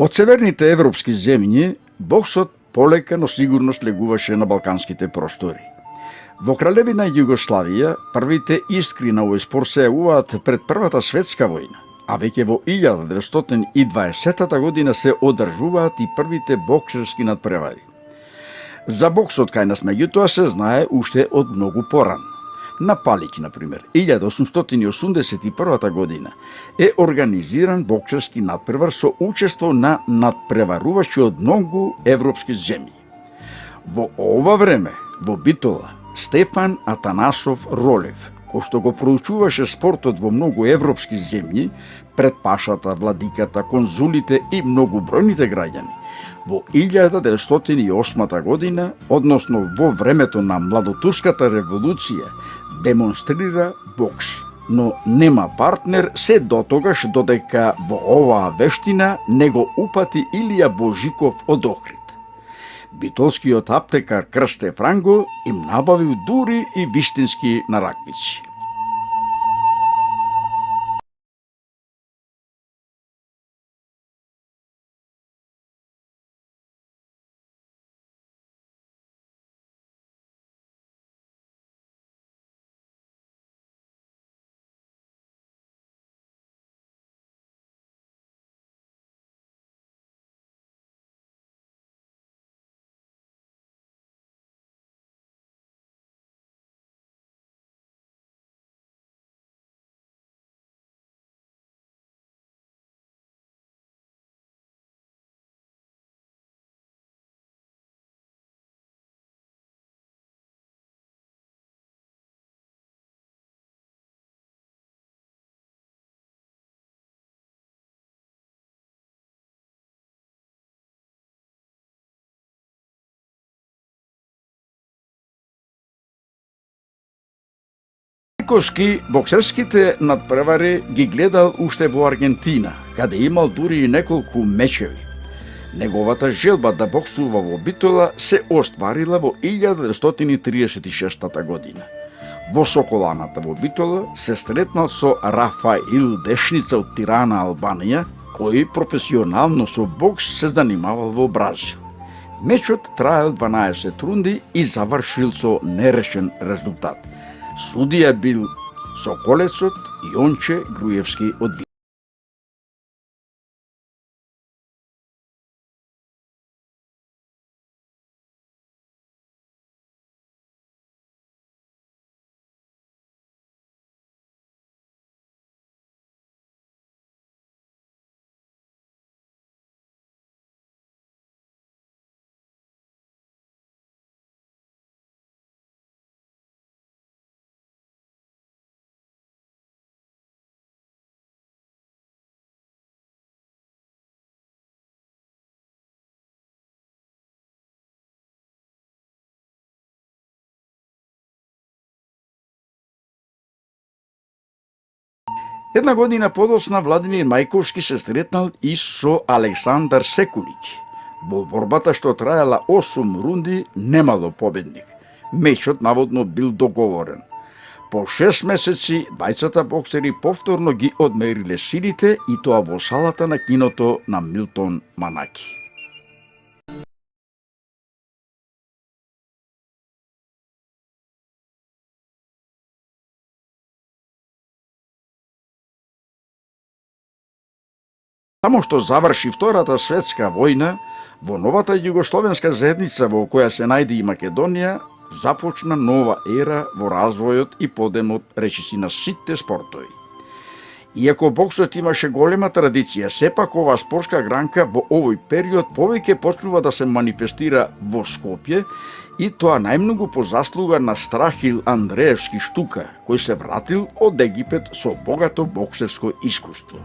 Од северните европски земји, боксот полека, но сигурно слегуваше на балканските простори. Во Кралевина Југославија, првите искри на овој спор се јавуваат пред Првата светска војна, а веќе во 1920 година се одржуваат и првите боксерски надпревари. За боксот кај нас меѓутоа се знае уште од многу порано. На Палич, например, 1881 година е организиран боксерски надпревар со учество на надпреварувачи од многу европски земји. Во ова време, во Битола, Стефан Атанасов Ролев, кој што го проучуваше спортот во многу европски земји, пред пашата, владиката, конзулите и многубројните граѓани, во 1908 година, односно во времето на Младотурската револуција, демонстрира бокс, но нема партнер се дотогаш додека во оваа вештина не го упати Илија Божиков од Охрид. Битолскиот аптекар Крсте Франго им набавил дури и вистински нараквици. Секогаш боксерските надпревари ги гледал уште во Аргентина, каде имал дури и неколку мечеви. Неговата желба да боксува во Битола се остварила во 1936 година. Во Соколаната во Битола се сретнал со Рафаил Дешница од Тирана, Албанија, кој професионално со бокс се занимавал во Бразил. Мечот траел 12 рунди и завршил со нерешен резултат. Судија бил Соколецот Јонче Груевски од Битола. Една година подоцна Владимир Мајковски се сретнал и со Александар Секулиќ. Во борбата што траела 8 рунди немало победник. Мечот наводно бил договорен. По 6 месеци двајцата боксери повторно ги одмериле силите и тоа во салата на киното на Милтон Манаки. Само што заврши Втората светска војна, во новата југословенска заедница во која се најде и Македонија, започна нова ера во развојот и подемот речиси на сите спортови. Иако боксот имаше голема традиција, сепак оваа спортска гранка во овој период повеќе почнува да се манифестира во Скопје и тоа најмногу по заслуга на Страхил Андреевски Штука, кој се вратил од Египет со богато боксерско искуство.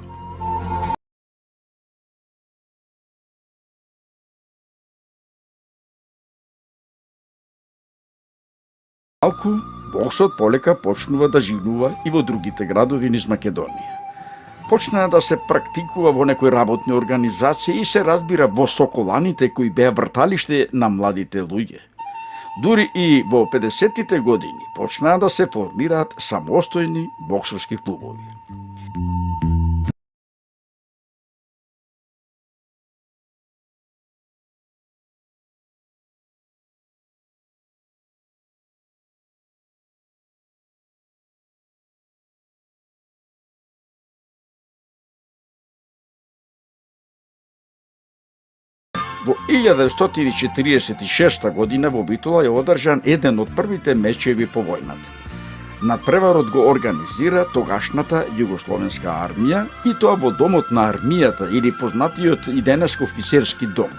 Малку, боксот полека почнува да живнува и во другите градови низ Македонија. Почна да се практикува во некои работни организации и се разбира во Соколаните кои беа врталиште на младите луѓе. Дури и во 50-тите години почнаа да се формираат самостојни боксерски клубови. Во 1946 година во Битола е одржан еден од првите мечеви по војната. Надпреварот го организира тогашната југословенска армија и тоа во домот на армијата или познатиот и денес офицерски дом.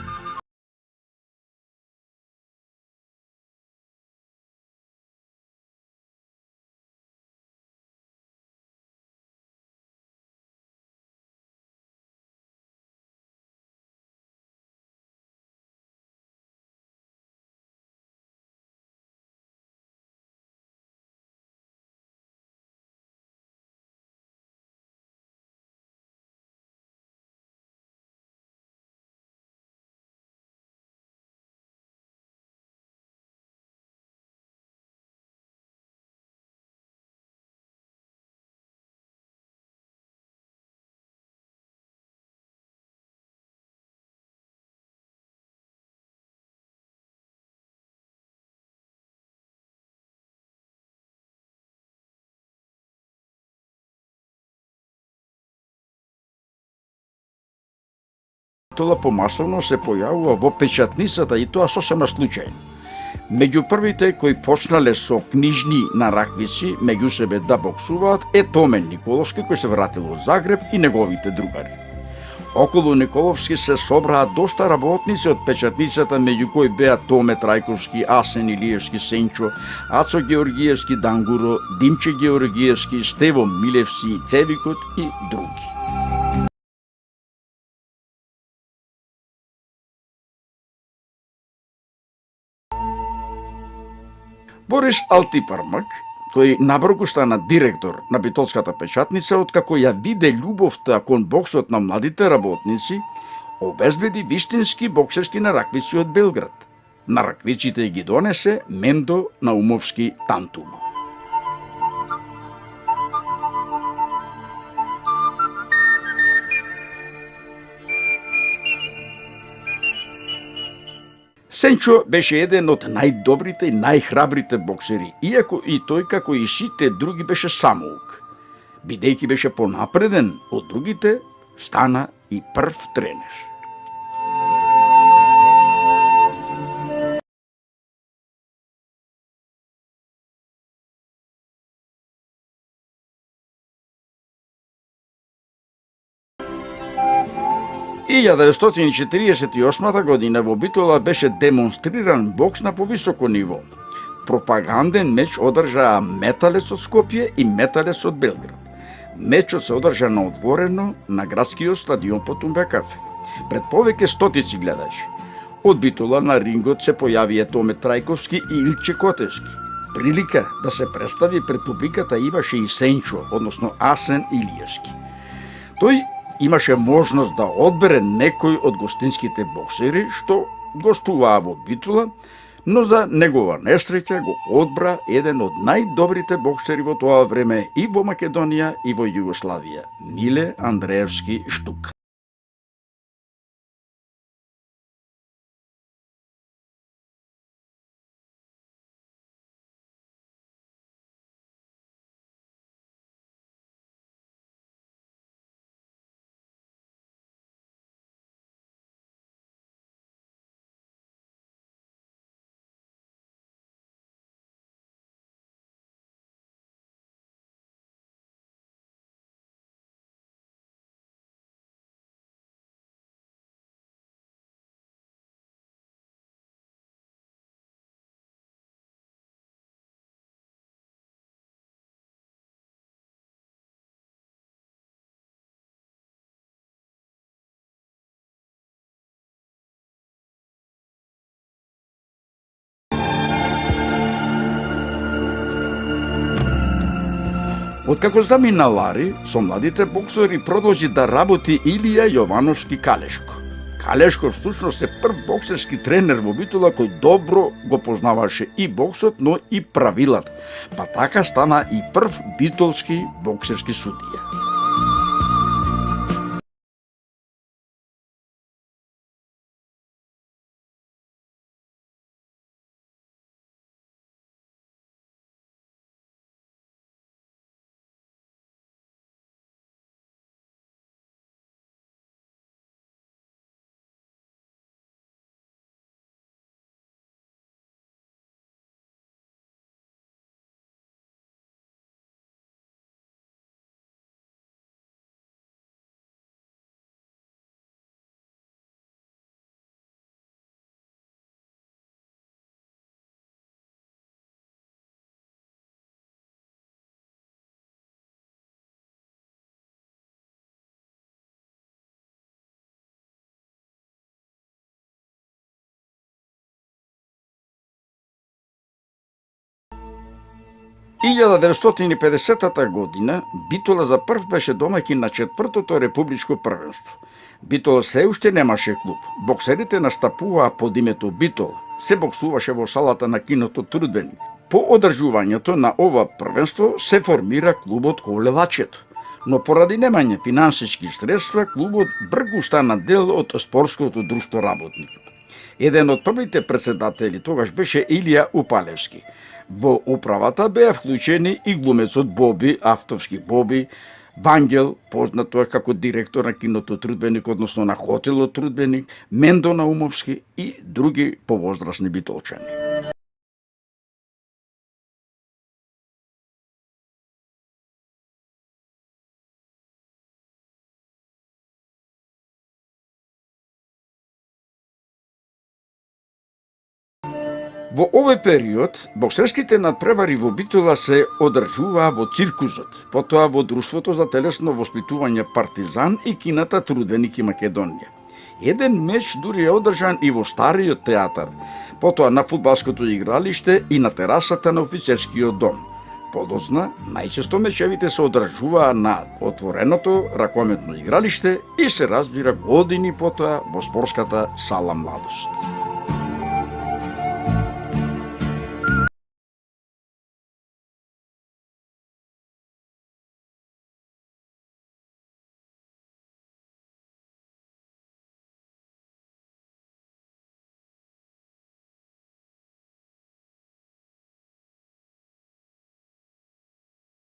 Тоа помасовно се појавува во печатницата и тоа сосема случајно. Меѓу првите кои почнале со книжни на раквици меѓу себе да боксуваат е Томен Николовски, кој се вратил од Загреб, и неговите другари. Околу Николовски се собраа доста работници од печатницата, меѓу кои беа Томе Трајковски, Асен Илиевски, Сенчо, Ацо Георгиевски, Дангуро, Димче Георгиевски, Стево Милевси, Цевикот и други. Борис Алтипармак, тој набрзо стана директор на битолската печатница, откако ја виде љубовта кон боксот на младите работници, обезбеди вистински боксерски нараквици од Белград. Нараквиците ги донесе Мендо Наумовски Тантуно. Сенчо беше еден од најдобрите и најхрабрите боксери, иако и тој, како и сите други, беше самоук. Бидејќи беше понапреден од другите, стана и прв тренер. И 1948 година во Битола беше демонстриран бокс на повисоко ниво. Пропаганден меч одржаа Металец од Скопје и Металец од Белград. Мечот се одржа на отворено на градскиот стадион по Тумбекафе, пред повеќе стотици гледачи. Од Битола на рингот се појавија Томе Трајковски и Илче Котевски. Прилика да се представи пред публиката имаше и Сенчо, односно Асен Илиевски. Тој имаше можност да одбере некој од гостинските боксери што гостуваа во Битола, но за негова несреќа го одбра еден од најдобрите боксери во тоа време и во Македонија и во Југославија, Миле Андреевски Штук. Откако замина Лари, со младите боксери продолжи да работи Илија Јовановски Калешко. Калешко всушност е прв боксерски тренер во Битола кој добро го познаваше и боксот, но и правилата, па така стана и прв битолски боксерски судија. 1950 година Битола за прв беше домаќин на 4-тото републичко првенство. Битола се уште немаше клуб. Боксерите настапуваа под името Битола. Се боксуваше во салата на киното Трудбеник. По одржувањето на ова првенство се формира клубот Колелачето. Но поради немање финансиски средства, клубот бргу стана дел од спортското друштво Работник. Еден од првите председатели тогаш беше Илија Упалевски. Во управата беа вклучени и глумецот Боби, автовски Боби, Вангел, познат тоа како директор на киното Трудбеник, односно на хотелот Трудбеник, Мендо Наумовски и други повозрасни битолчани. Во овој период, боксерските надпревари во Битола се одржуваа во циркузот, потоа во Друштвото за телесно воспитување Партизан и кината Трудбеник и Македонија. Еден меч дури е одржан и во Стариот театар, потоа на фудбалското игралиште и на терасата на офицерскиот дом. Подоцна, најчесто мечевите се одржуваа на отвореното ракометно игралиште и се разбира години потоа во спортската сала Младост.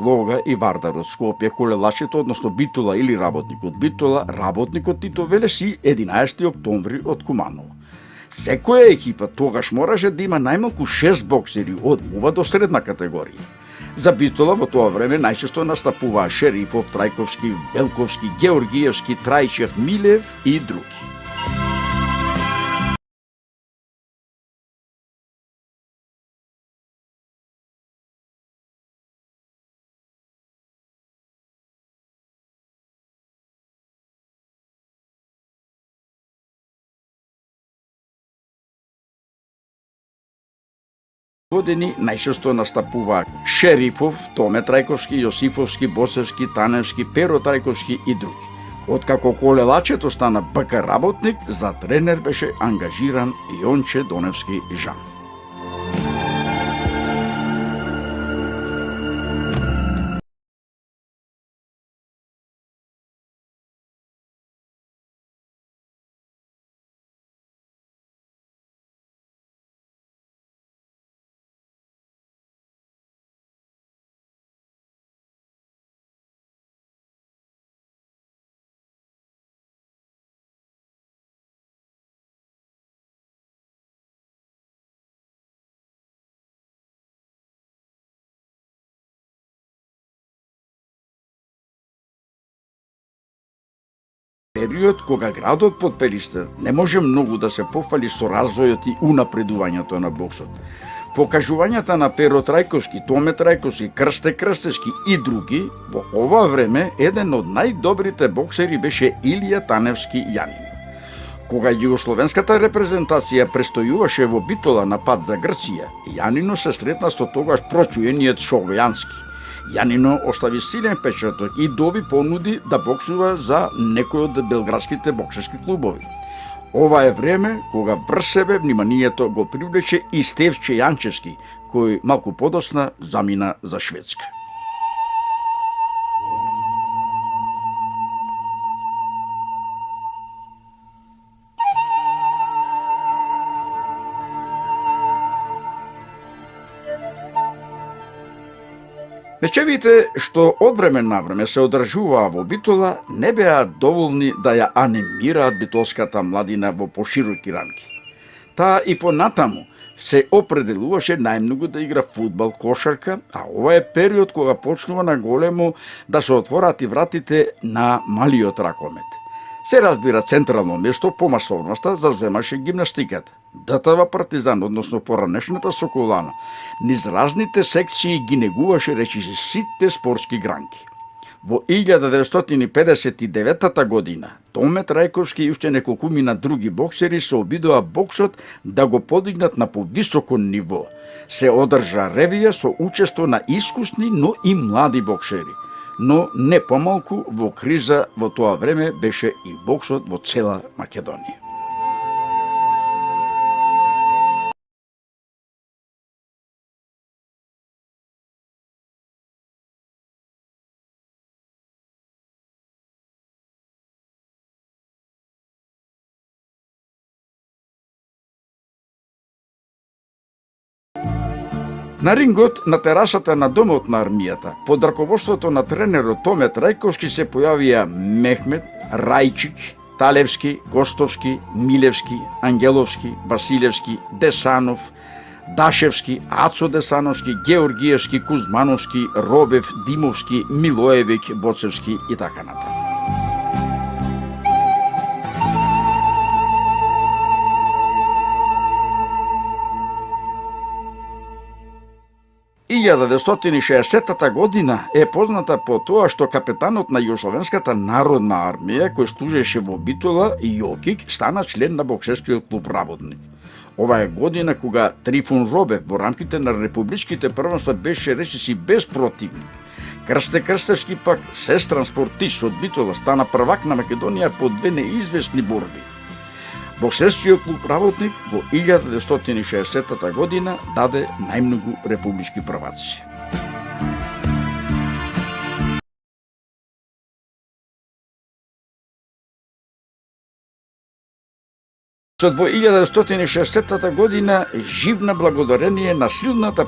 Лога и Вардар од Скопје, Колелачето, односно Битола или Работникот Битола, Работникот Тито Велеси, 11 октомври од Куманово. Секоја екипа тогаш мораше да има најмалку 6 боксери од мува до средна категорија. За Битола во тоа време најчесто настапуваа Шерифов, Трајковски, Велковски, Георгиевски, Трајчев, Милев и други. Години најчесто настапуваа Шерифов, Томе Трајковски, Јосифовски, Босевски, Таневски, Перо Трајковски и други. Откако Колелачето стана БК Работник, за тренер беше ангажиран Јонче Доневски Жан. Период кога градот Потпериште не може многу да се пофали со развојот и унапредувањето на боксот. Покажувањата на Перо Трајковски, Томе Трајковски, Крсте Крстешки и други, во ова време еден од најдобрите боксери беше Илија Таневски Јанин. Кога југословенската репрезентација престојуваше во Битола на пат за Грција, Јанино се сретна со тогаш прочуениот Шовјански. Јанино остави силен печаток и доби понуди да боксува за некој од белградските боксерски клубови. Ова е време кога врз себе вниманието го привлече и Стевче Јанчевски, кој малку подоцна замина за Шведска. Мечевите што од време на време се одржуваа во Битола не беа доволни да ја анимираат битолската младина во пошироки рамки. Таа и понатаму се определуваше најмногу да игра фудбал, кошарка, а ова е период кога почнува на големо да се отворат и вратите на малиот ракомет. Се разбира, централно место по масовноста завземаше гимнастиката. ДТВ Партизан, односно поранешната Соколана, низ разните секции ги негуваше речиси сите спортски гранки. Во 1959 година Томе Трајковски и уште неколкумина други боксери се обидоа боксот да го подигнат на повисоко ниво, се одржа ревија со учество на искусни, но и млади боксери. Но не помалку во криза во тоа време беше и боксот во цела Македонија. На рингот на терасата на домот на армијата, под раководството на тренерот Томет Рајковски се појавија Мехмет, Рајчик, Талевски, Гостовски, Милевски, Ангеловски, Василевски, Десанов, Дашевски, Ацо Десановски, Георгиевски, Кузмановски, Робев, Димовски, Милоевик, Боцевски и така натаму. И 1960 година е позната по тоа што капетанот на Југословенската народна армија, кој служеше во Битола, Јокик, стана член на боксерскиот клуб Работник. Ова е година кога Трифун Робев во рамките на републичките првенства беше речиси без противник. Крсте Крстевски пак, сестран спортист од Битола, стана првак на Македонија по две неизвестни борби. Боксерскиот клуб Работник во 1960 година даде најмногу републички прваци. Во 1960 година живна благодарение на силната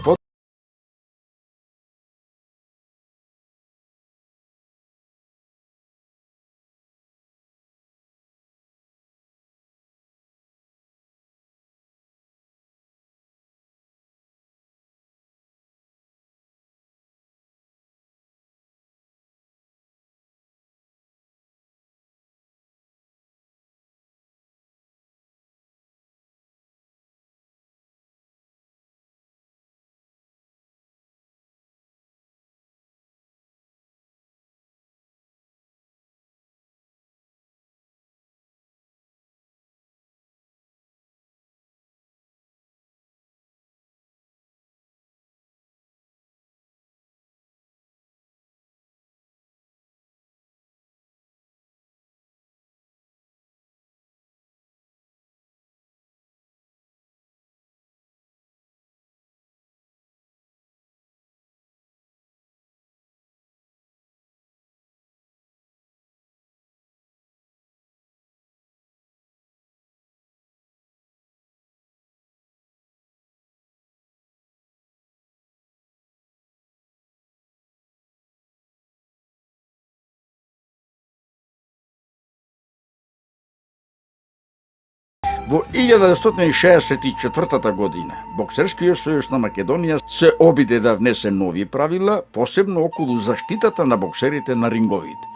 Во 1964 година Боксерскиот сојуз на Македонија се обиде да внесе нови правила, посебно околу заштитата на боксерите на ринговите.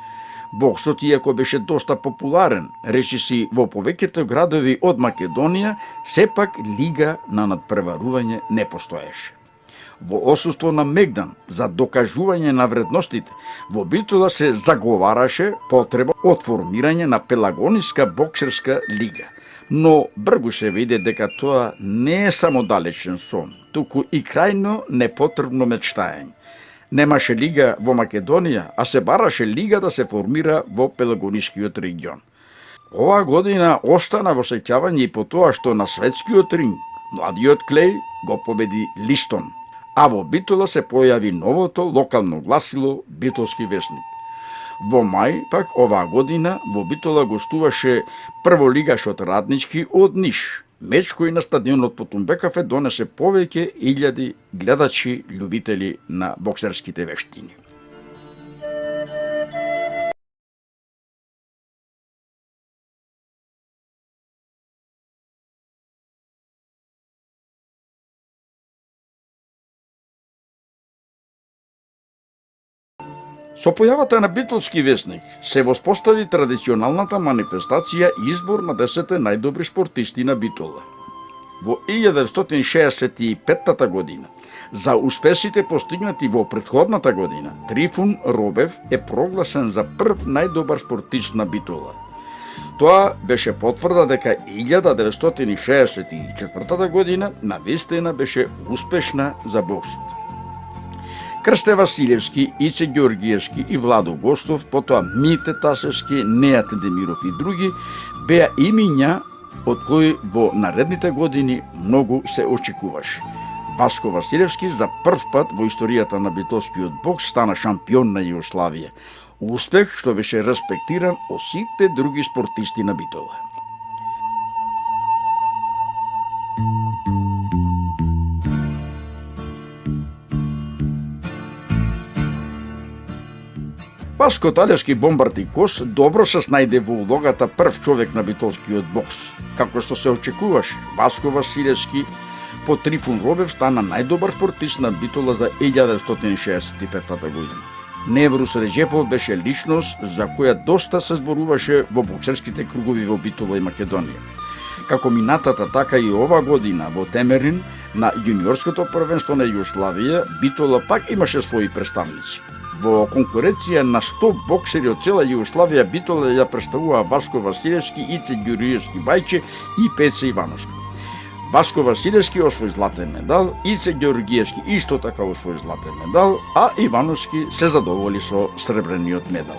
Боксот, иако беше доста популарен, речиси во повеќето градови од Македонија, сепак лига на надпреварување не постоеше. Во осуство на Мегдан за докажување на вредностите, во Битола се заговараше потреба од формирање на Пелагониска боксерска лига. Но бргу се виде дека тоа не е само далечен сон, туку и крајно непотребно мечтаење. Немаше лига во Македонија, а се бараше лига да се формира во Пелагонискиот регион. Оваа година остана во сеќавање и по тоа што на светскиот ринг младиот Клеј го победи Листон, а во Битола се појави новото локално гласило Битолски весник. Во мај, пак оваа година, во Битола гостуваше прволигашот Раднички од Ниш, меч кој на стадионот по Тумбекафе донесе повеќе илјади гледачи, љубители на боксерските вештини. Со појавата на Битолски весник се воспостави традиционалната манифестација избор на 10 најдобри спортисти на Битола. Во 1965 година, за успесите постигнати во претходната година, Трифун Робев е прогласен за прв најдобар спортист на Битола. Тоа беше потврда дека 1964 година навистина беше успешна за боксот. Крсте Василевски, Ице Георгиевски и Владо Гостов, потоа Мите Тасевски, Нејат Демиров и други, беа имиња од кои во наредните години многу се очекуваше. Васко Василевски за прв пат во историјата на битолскиот бокс стана шампион на Југославија. Успех што беше респектиран од сите други спортисти на Битола. Васко Талевски бомбард и Кос добро се снајде во улогата прв човек на битолскиот бокс. Како што се очекуваше, Васко Василевски по Трифун Робев стана најдобар спортист на Битола за 1965 година. Неврус Реджепов беше личност за која доста се зборуваше во боксерските кругови во Битола и Македонија. Како минатата, така и ова година во Темерин на јуниорското првенство на Југославија, Битола пак имаше своји представници. Во конкуренција на 100 боксери од цела Југославија, Битола ја представува Васко Василевски, Ице Ѓуриевски Бајче и Пеце Ивановски. Васко Василевски освои златен медал, Ице Ѓоргиевски исто така освои златен медал, а Ивановски се задоволи со сребрениот медал.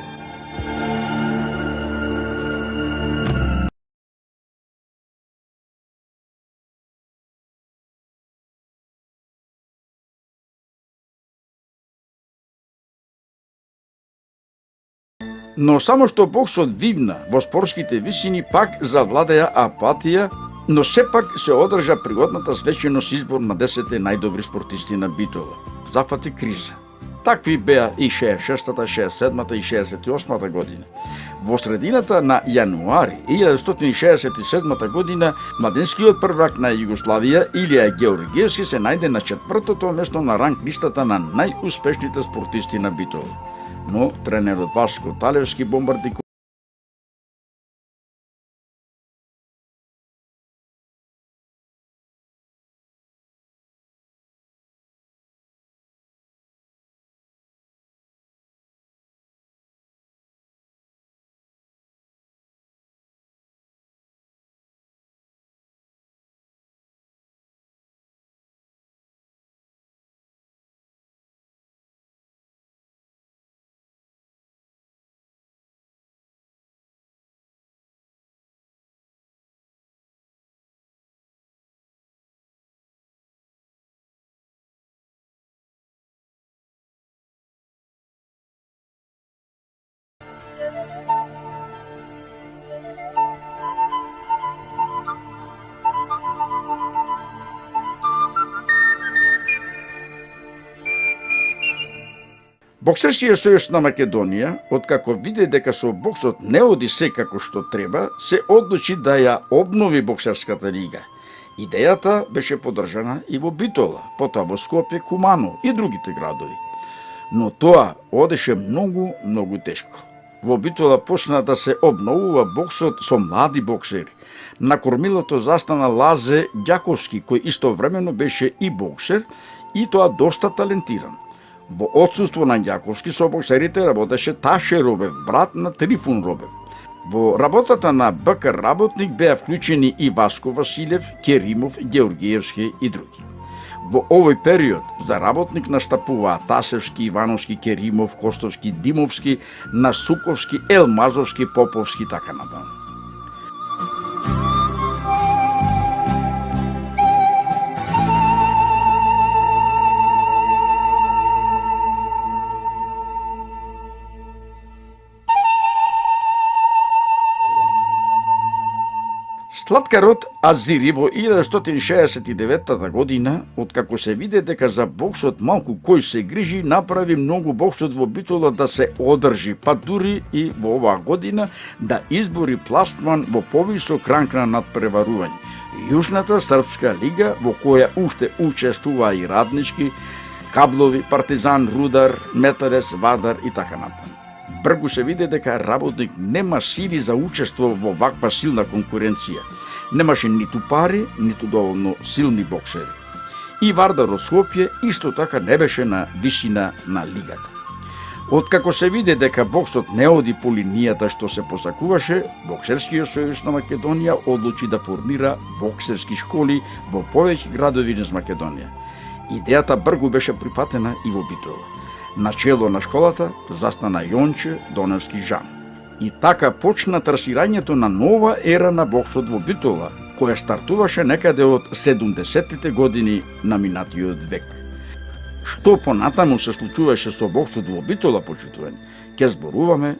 Но само што боксот вивна во спортските висини, пак завладеа апатија, но сепак се одржа пригодната свеченост избор на 10 најдобри спортисти на Битола. Зафати криза. Такви беа и 66-та, 67-та и 68-та година. Во средината на јануари 1967 година младенскиот првак на Југославија Илија Георгиевски се најде на 4-то место на ранг листата на најуспешните спортисти на Битола. Но тренерот Васко Талевски бомбарди Боксерскиот сојуз на Македонија, откако виде дека со боксот не оди се како што треба, се одлучи да ја обнови боксерската лига. Идејата беше поддржана и во Битола, потоа во Скопје, Куманово и другите градови. Но тоа одеше многу тешко. Во Битола почна да се обновува боксот со млади боксери. На кормилото застана Лазе Ѓаковски, кој истовремено беше и боксер, и тоа доста талентиран. Во отсуство на Ѓаковски со боксерите работеше Таше Робев, брат на Трифун Робев. Во работата на БК работник беа вклучени и Васко Василев, Керимов, Георгиевски и други. Во овој период за работник настапуваа Тасевски, Ивановски, Керимов, Костовски, Димовски, Насуковски, Елмазовски, Поповски, така натаму. Слаткарот Азири во 1969 година, откако се виде дека за боксот малку кој се грижи, направи многу боксот во Битола да се одржи, па дури и во оваа година да избори пластман во повисок ранг на надпреварување. Јужната српска лига, во која уште учествува и Раднички, Каблови, Партизан, Рудар, Метарес, Вадар и така натаму. Бргу се виде дека работник нема сили за учество во ваква силна конкуренција. Немаше ниту пари, ниту доволно силни боксери. И Вардар од Скопје исто така не беше на висина на лигата. Откако се виде дека боксот не оди по линијата што се посакуваше, Боксерскиот сојуз на Македонија одлучи да формира боксерски школи во повеќе градови низ Македонија. Идејата бргу беше прифатена и во Битола. На чело на школата застана Јонче Доневски Жан. И така почна трасирањето на нова ера на боксот во Битола, која стартуваше некаде од 70-тите години на минатиот век. Што понатаму се случуваше со боксот во Битола, почитувани, ќе зборуваме